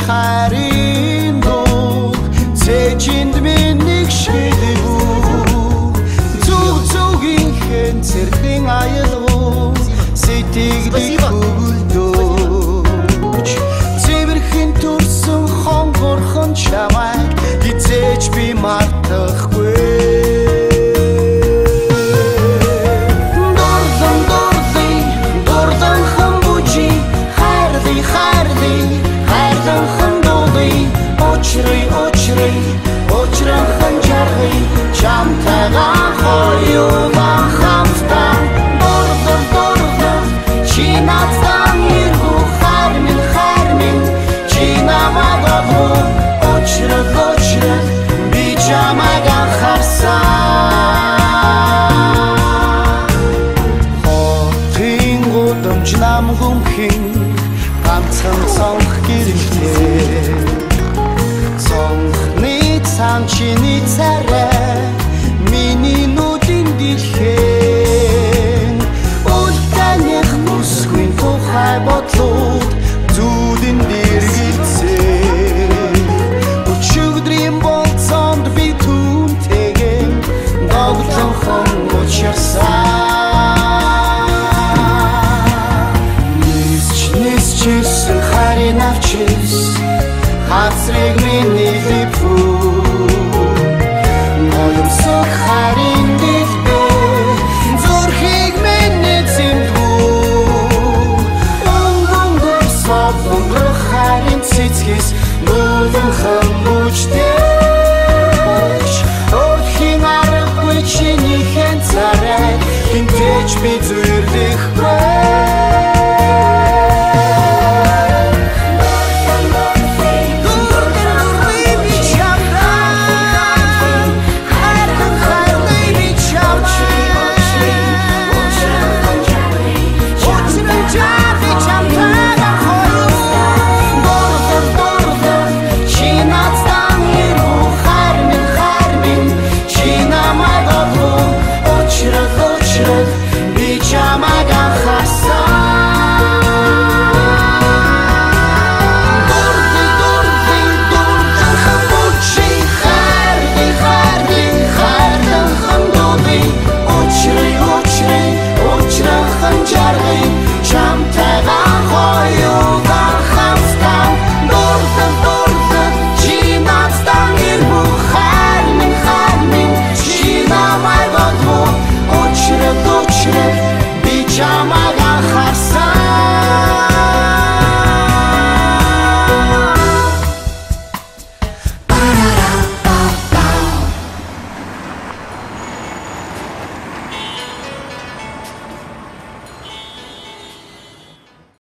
хайрын дуу цэжинд минийг шилбүү зүг зүгийн хэн цэрхэн аялгуу сэтгэлийг өгөлдөөч цэвэрхэн төрсөн хонгорхон чамайг хизээж би мартахгүй Очрын ханжаргый чамтайгаа хоёулаа хамтдаа дурдсан чи надтай иргүү хайр минь чи намайг олгоо очрог би чамайг анхаарсан хотын гудамж нам гүмхэн ганцхан цонх гэрэлтэй Чиний царай миний нүдийн дэлхэн ултаних бүсгүй тухай бодлууд зүудэн дэргэлцээ өчигдрийн болцоонд би түүнтэйгэн доглонхон учирсан нисчсэн харин авчис хацрыг миний липүү Харин